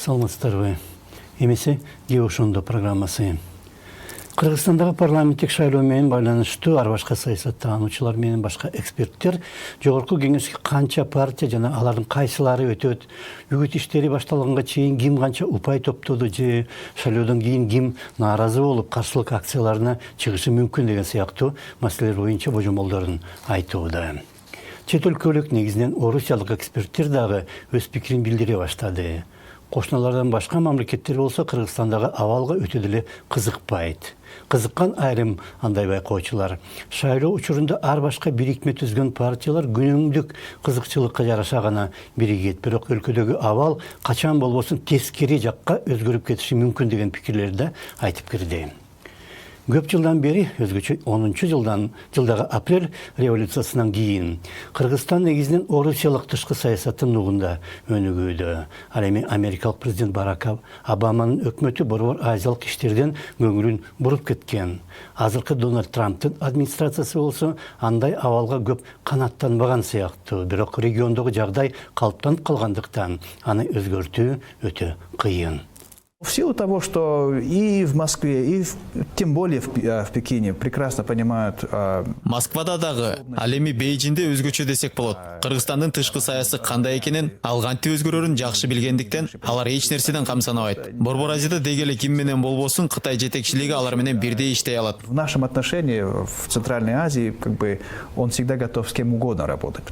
Саламатсыздарбы. Эмесе Геошондо программасы. Кыргызстандагы парламенттик шайлоо менен байланыштуу ар башка саясаттануучулар менен башка эксперттер жогорку кеңешке канча партия жана алардын кайсылары өтөт, үгүт иштери башталганга чейин ким канча упай топтоду же шайлоодон кийин ким нааразы болуп каршылык акцияларына чыгышы мүмкүн деген сыяктуу маселелер боюнча божомолдорун айтууда. Чет өлкөлүк негизинен орусиялык эксперттер дагы өз пикирин билдире баштады. Кошуналардан башка мамлекеттер болсо Кыргызстандагы абалга өтө деле кызыкпайт. Кызыккан айрым андай байкоочулар. Шайлоо учурунда ар башка бирикме түзгөн партиялар күнүмдүк кызыкчылыкка жараша гана биригет. Бирок өлкөдөгү абал качан болбосун тескери жакка өзгөрүп кетиши мүмкүн деген пикирлерди айтып кирди. Көп жылдан бери, өзгөчө 10-жылдагы апрель революциясынан кийин Кыргызстан негизинен орусиялык тышкы саясаттын нугунда өнүгүүдө. Ал эми америкалык президент Барак Обаманын өкмөтү борбор азиялык иштерден көңүлүн буруп кеткен. Азыркы Дональд Трамптын администрациясы болсо андай абалга көп канаттанбаган сыяктуу, бирок региондогу жагдай калыптанып калгандыктан аны өзгөртүү өтө кыйын. В силу того, что и в Москве, и тем более в Пекине прекрасно понимают... Москвада дагы, ал эми Бейжинде өзгөчө десек болот. Кыргызстандын тышкы саясаты кандай экенин, ал кантип өзгөрөрүн жакшы билгендиктен, алар эч нерседен камсанабайт. Борбор Азияда дегеле ким менен болбосун Кытай жетекчилиги алар менен бирдей иштей алат. В нашем отношении в Центральной Азии он всегда готов с кем угодно работать.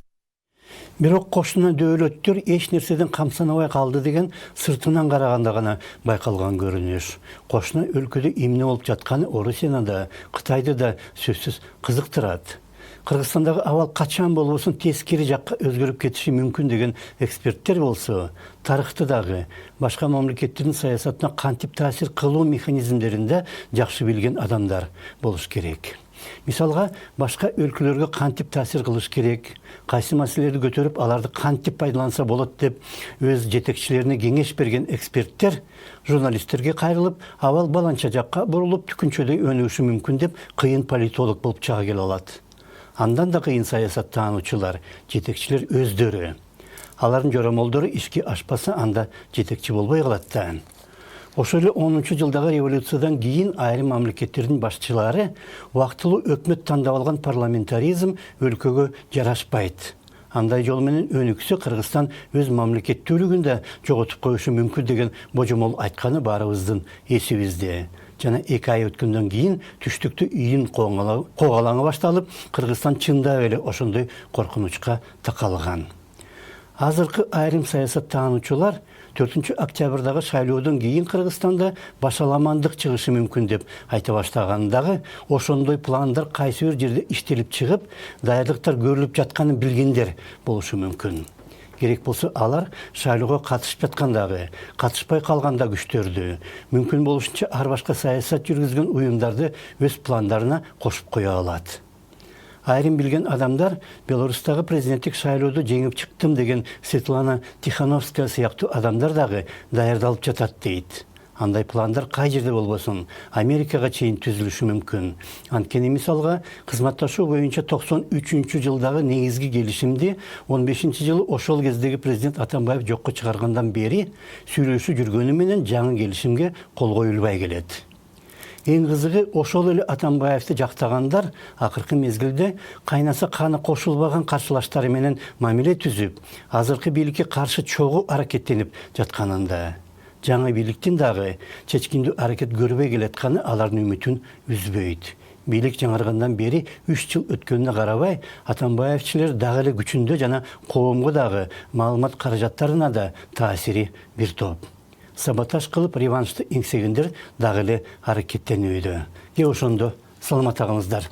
Бирок кошуна дөөлөттөр эч нерседен камсанабай калды деген сыртынан караганда гана байкалган көрүнүш. Кошуна өлкөдө эмне болуп жатканы Орусияны да, Кытайды да сөзсүз кызыктырат. Кыргызстандагы абал качан болбосун тескери жакка өзгөрүп кетиши мүмкүн деген эксперттер болсо, тарыхты дагы башка мамлекеттердин саясатына кантип таасир кылуу механизмдеринде жакшы билген адамдар болуш керек. Мисалга, башка өлкөлөргө кантип таасир кылыш керек, кайсы маселелерди көтөрүп, аларды кантип пайдаланса болот деп өз жетекчилерине кеңеш берген эксперттер журналисттерге кайрылып, абал баланча жакка бурулуп түкүнчөдөй өнүгүшү мүмкүн деп кыйын политолог болуп чыга келе алат. Андан да кыйын саясаттануучулар, жетекчилер өздөрү. Алардын жоромолдору ишке ашпаса, анда жетекчи болбой калат да. Ошол эле 10-жылдагы революциядан кийин айрым мамлекеттердин башчылары убактылуу өкмөт тандап алган парламентаризм өлкөгө жарашпайт. Андай жол менен өнүксө Кыргызстан өз мамлекеттүүлүгүн да жоготуп коюшу мүмкүн деген божомол айтканы баарыбыздын эсибизде. Жана 2 ай өткөндөн кийин түштүктө июнь когалаңы башталып, Кыргызстан чындап эле ошондой коркунучка такалган. Азыркы айрым саясаттануучулар 4-октябрдагы шайлоодон кийин Кыргызстанда башаламандык чыгышы мүмкүн деп айта баштагандагы, ошондой пландар кайсы бир жерде иштелип чыгып, даярдыктар көрүлүп жатканын билгендер болушу мүмкүн. Керек болсо алар шайлоого катышып жаткандагы, катышпай калганда күчтөрдү, мүмкүн болушунча ар башка саясат жүргүзгөн уюмдарды өз пландарына кошуп кое алат. Айрым билген адамдар Беларустагы президенттик шайлоодо жеңип чыктым деген Светлана Тихановская сыяктуу адамдар дагы даярдалып жатат дейт. Андай пландар кай жерде болбосун, Америкага чейин түзүлүшү мүмкүн. Анткени мисалга, кызматташуу боюнча 93-жылдагы негизги келишимди 15-жылы ошол кездеги президент Атамбаев жокко чыгаргандан бери сүйлөшүү жүргөнү менен жаңы келишимге кол коюлбай келет. Эң кызыгы, ошол эле Атамбаевди жактагандар акыркы мезгилде кайнаса каны кошулбаган каршылаштары менен мамиле түзүп, азыркы бийликке каршы чогуу аракеттенип жатканында. Жаңы бийликтин дагы чечкиндүү аракет көрбөй келатканы алардын үмүтүн үзбөйт. Бийлик жаңыргандан бери 3 жыл өткөнүнө карабай, Атамбаевчилер дагы эле күчүндө жана коомго дагы маалымат каражаттарына да таасири бир топ. Саботаж кылып реваншты эңсегендер дагы эле аракеттенүүдө. Ошондо саламат агыңыздар.